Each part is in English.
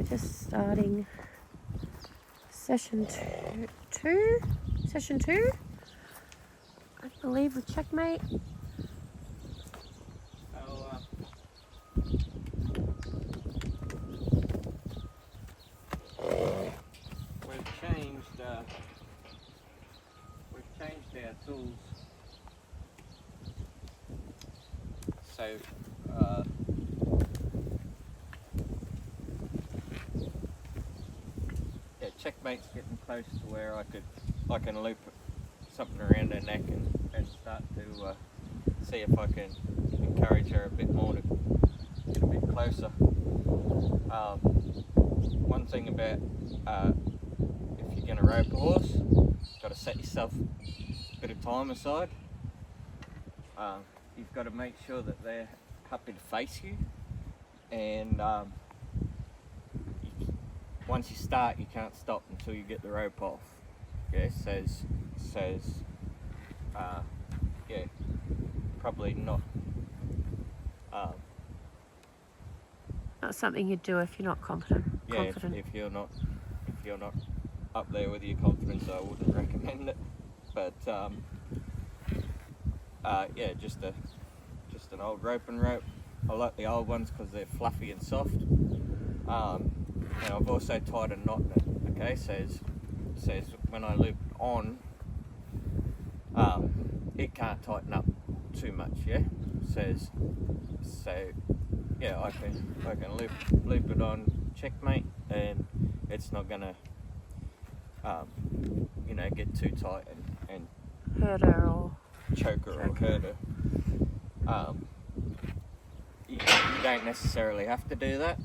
just starting session two, I believe, with Checkmate. We've changed our tools. So yeah, Checkmate's getting close to where I can loop something around her neck and start to see if I can encourage her a bit more to get a bit closer. One thing about if you're going to rope a horse, you've got to set yourself a bit of time aside. You've got to make sure that they're happy to face you, and once you start, you can't stop until you get the rope off. Yeah, says yeah, probably not. Not something you'd do if you're not confident. Yeah, if you're not up there with your confidence, I wouldn't recommend it. But yeah, just an old rope. I like the old ones because they're fluffy and soft. And I've also tied a knot in it. Okay, says when I loop on, it can't tighten up too much. Yeah, so yeah, I can loop it on Checkmate, and it's not gonna get too tight and hurt her or choke her or hurt her. You don't necessarily have to do that,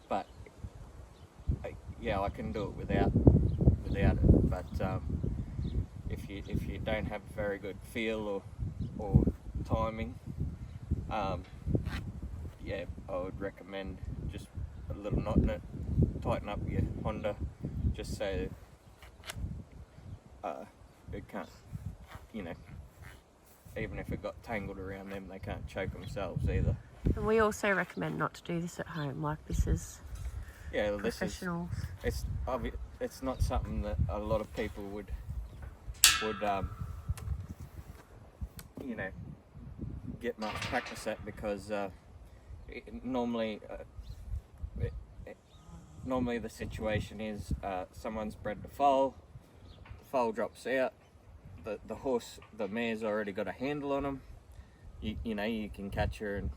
but yeah, I can do it without it. But if you don't have very good feel or timing, yeah, I would recommend just a little knot in it, tighten up your Honda, just so it can't, even if it got tangled around them, they can't choke themselves either. And we also recommend not to do this at home. Like, this is professionals. It's not something that a lot of people would get much practice at, because normally the situation is someone's bred the foal drops out, the horse, the mare's already got a handle on them. You can catch her and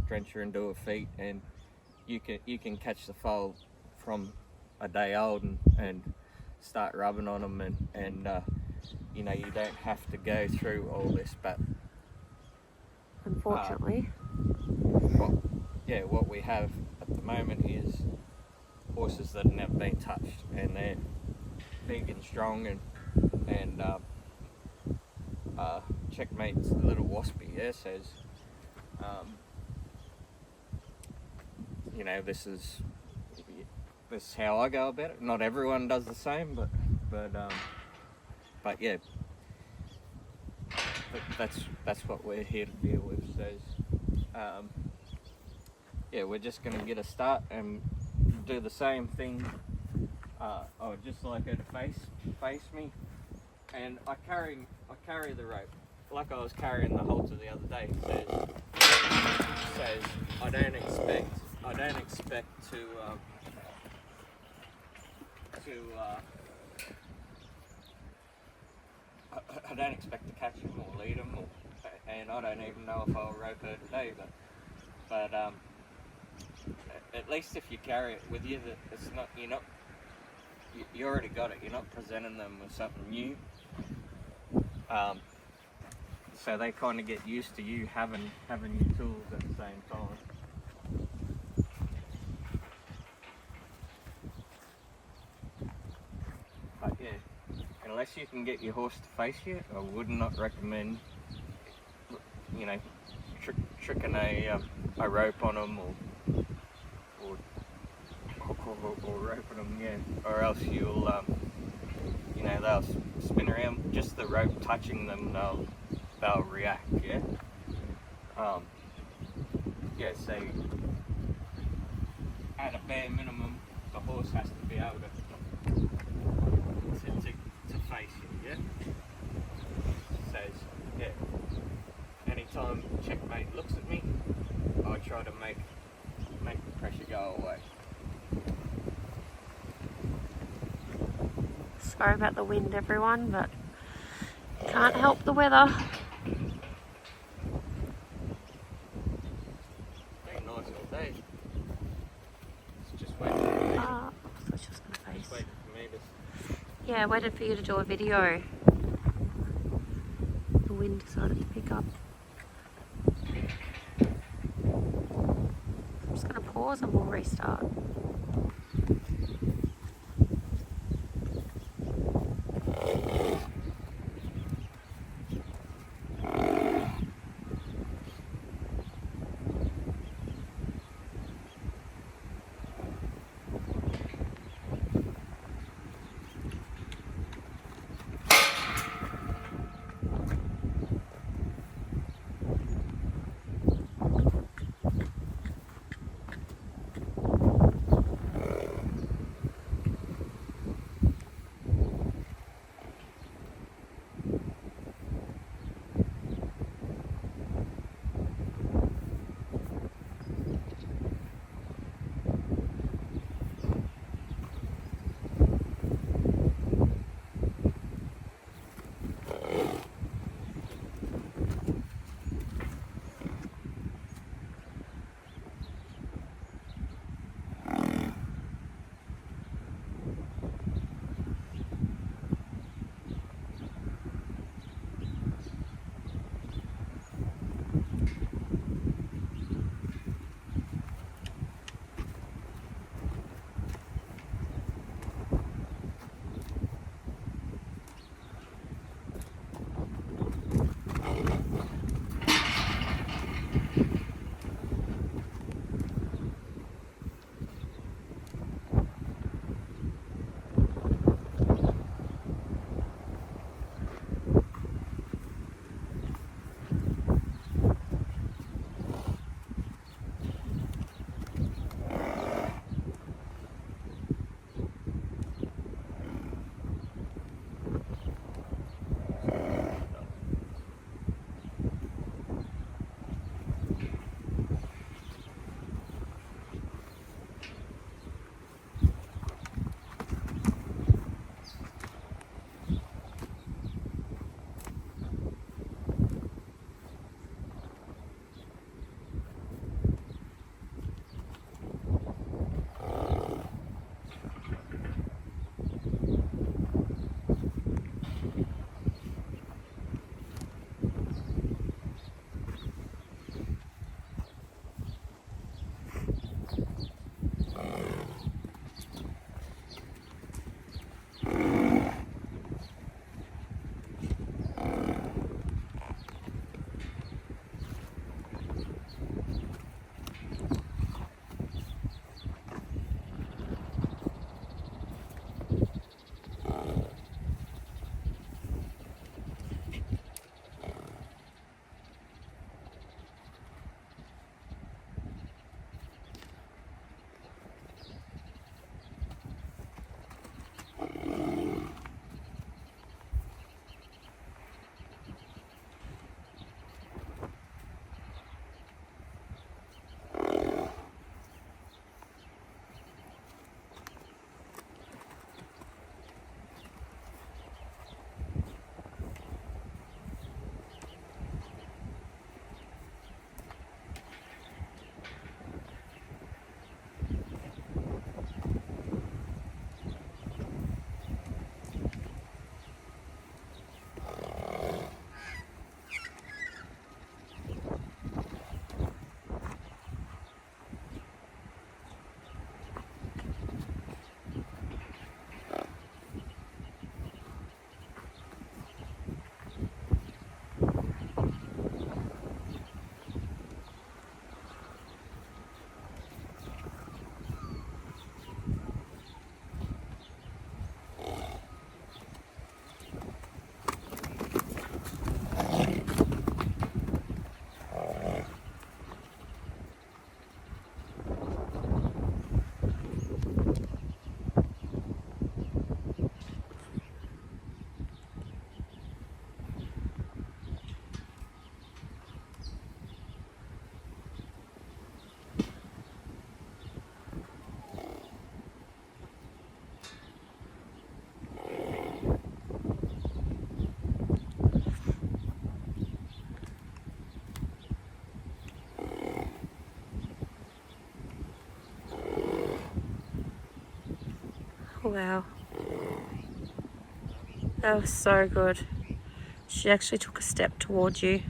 drench her and do her feet, and you can catch the foal from a day old and start rubbing on them, and you don't have to go through all this. But unfortunately, what we have at the moment is horses that have never been touched, and they're big and strong, and Checkmate's a little waspy. Yeah, says this is how I go about it. Not everyone does the same, but yeah, that's what we're here to deal with. So yeah, we're just going to get a start and do the same thing. I would just like her to face me, and I carry the rope like I was carrying the halter the other day. Says I don't expect to I don't expect to catch him or lead him, and I don't even know if I'll rope her today. But at least if you carry it with you, that it's not you already got it. You're not presenting them with something new. So they kind of get used to you having your tools at the same time. But yeah, unless you can get your horse to face you, I would not recommend, tricking a rope on them or roping them, yeah, or else you'll, they'll spin around. Just the rope touching them, they'll react, yeah. Yeah, so at a bare minimum, the horse has to be able to face you, yeah? Says, yeah, anytime Checkmate looks at me, I try to make the pressure go away. Sorry about the wind, everyone, but can't help the weather. Very nice all day. It's just waiting for me. I was just gonna face. Just waiting for me to... Yeah, I waited for you to do a video. The wind decided to pick up. I'm just gonna pause and we'll restart. Wow. That was so good. She actually took a step towards you.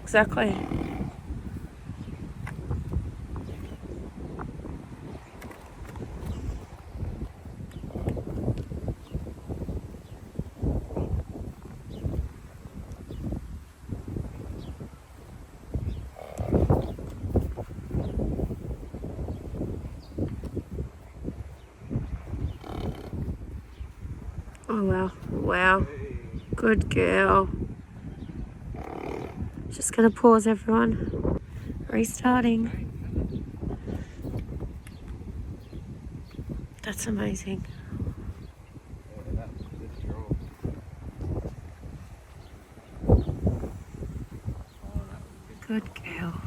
Exactly. Oh wow, wow. Good girl. Just gonna pause everyone. Restarting. That's amazing. Good girl.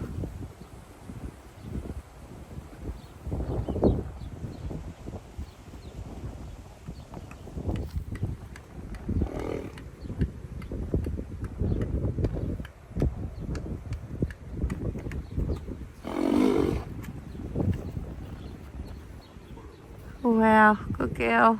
Wow, good girl.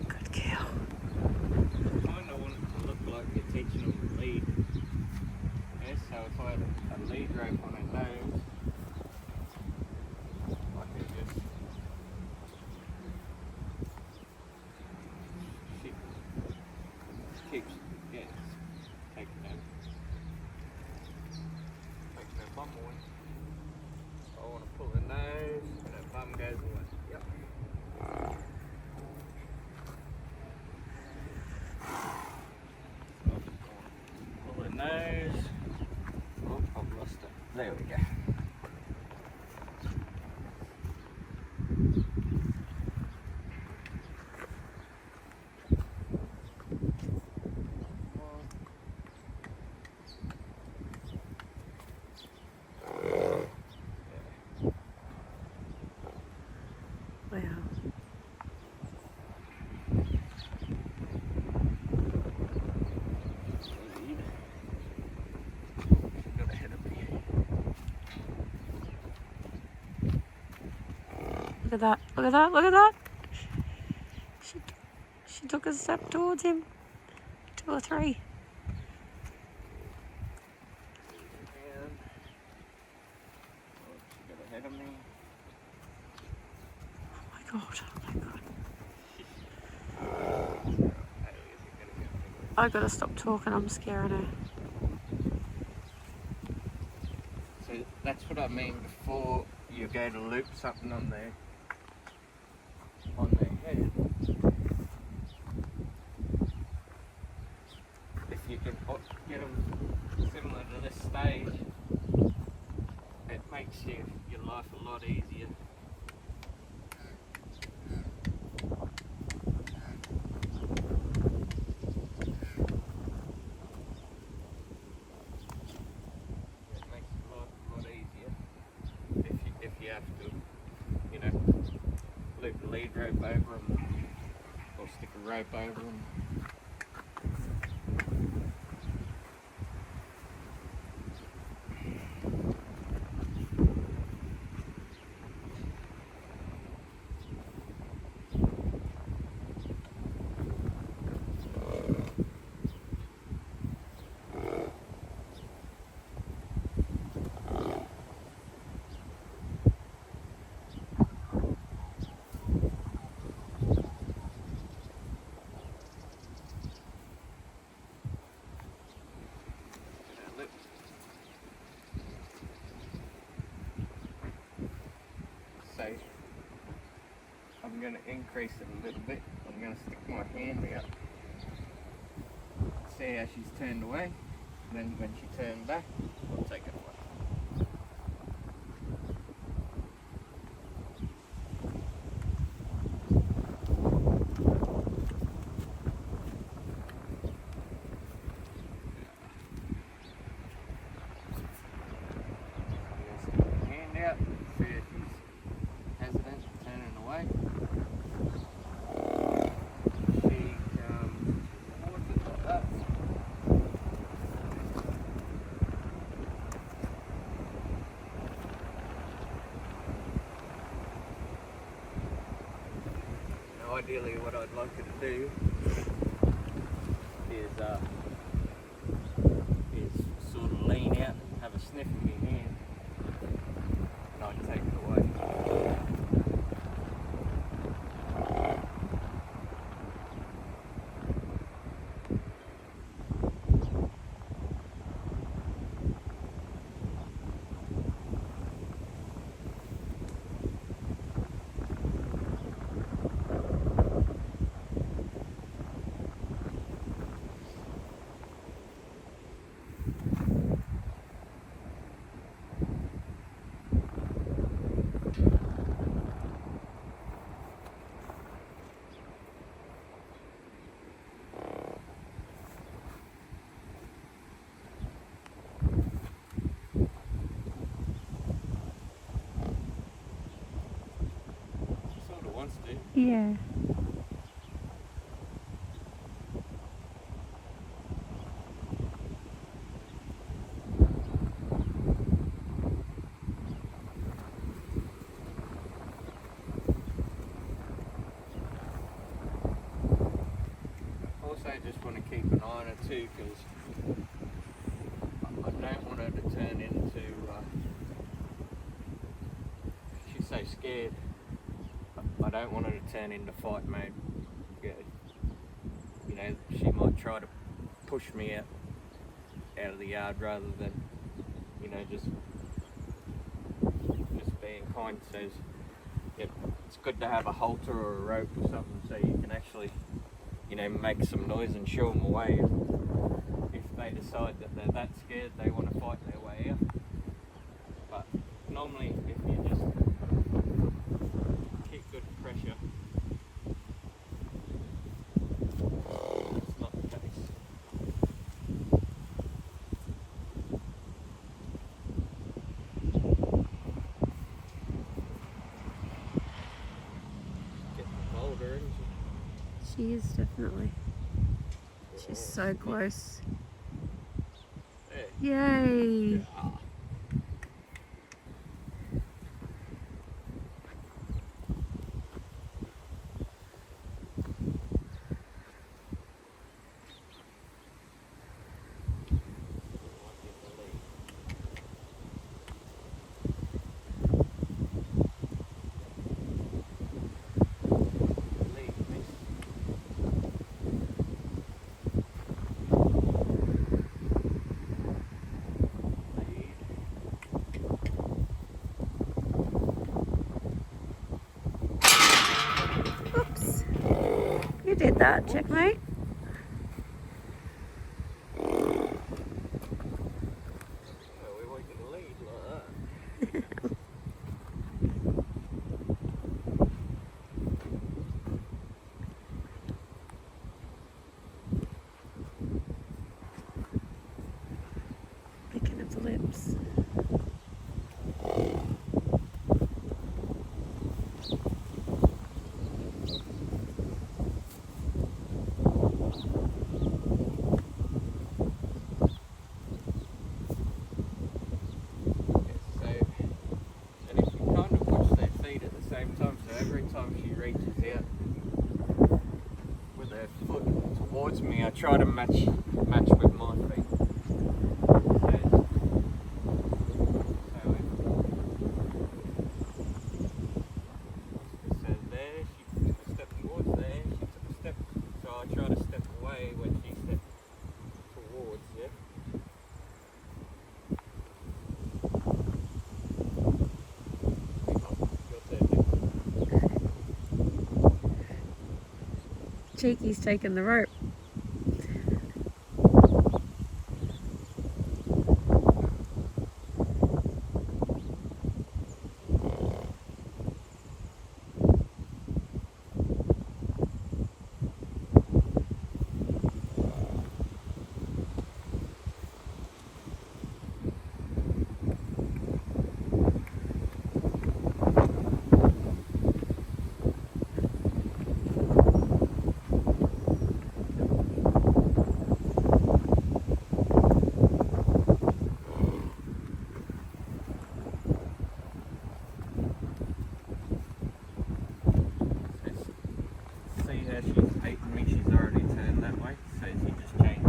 Good girl. Kind of want it to look like you're teaching them to lead. Yeah, so if I had a lead rope on her nose, I could just she keeps, yeah, taking her bum away. I want to pull her nose and her bum goes away. Yep. Pull her nose. Oh, I've lost it. There we go. Wow. Got ahead of me. Look at that, look at that, look at that. She took a step towards him. 2 or 3. And she got ahead of me. Oh my god, oh my god. I gotta stop talking, I'm scaring her. So that's what I mean before you go to loop something on their head. If you can get them similar to this stage, it makes your life a lot easier. lead rope over them, or stick a rope over them. So I'm going to increase it a little bit. I'm going to stick my hand out, see how she's turned away, and then when she turns back, I'll take it away. Ideally, what I'd like her to do is sort of lean out and have a sniff in my hand, and I'd take it away. Yeah. Also, just want to keep an eye on her too, because I don't want her to turn into. She's so scared. I don't want her to turn into fight mode. You know, she might try to push me out of the yard rather than, you know, just being kind. So it's good to have a halter or a rope or something so you can actually, you know, make some noise and show them away. If they decide that they're that scared, they want to fight their way out. But normally, if you just keep good pressure, it's not the case. Getting bolder, isn't she? She is definitely. She's so close. Hey. Yay! Yeah. Oops. You did that, Checkmate. Licking of the lips. time she reaches out with her foot towards me, I try to match with my feet. So there, she took a step towards there, she took a step, so I try to step away when she stepped towards, yeah. Cheeky's taking the rope. She's hating me, she's already turned that way, so she just changed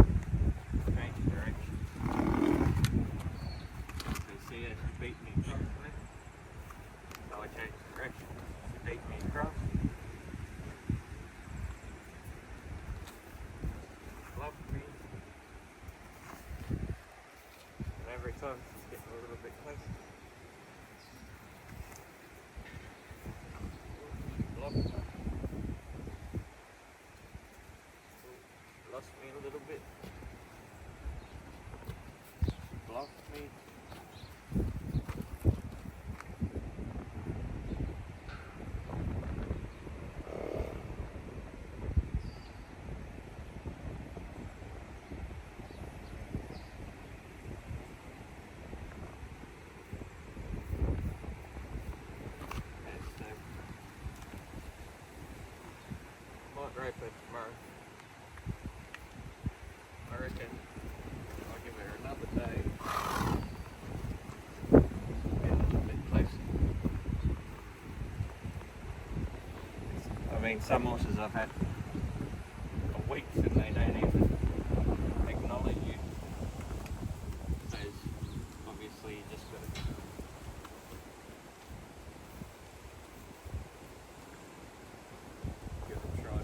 direction. So you see her, she beat me across there. So I changed direction, she beat me across. Loved me. And every time she's getting a little bit closer. Loved me. Lost me a little bit. Blocked me. Might rape her tomorrow. I reckon I'll give her another day. Get a little bit closer. I mean, some horses I've had for weeks and they don't even acknowledge you. There's obviously you just got to give it a try to.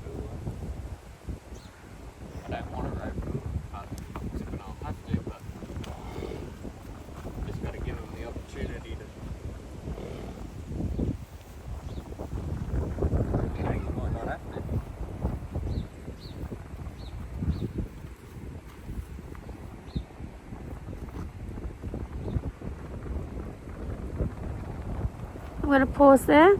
I don't want to rope them, but I'll have to, but just got to give them the opportunity to. You know, you might not have to. I'm going to pause there.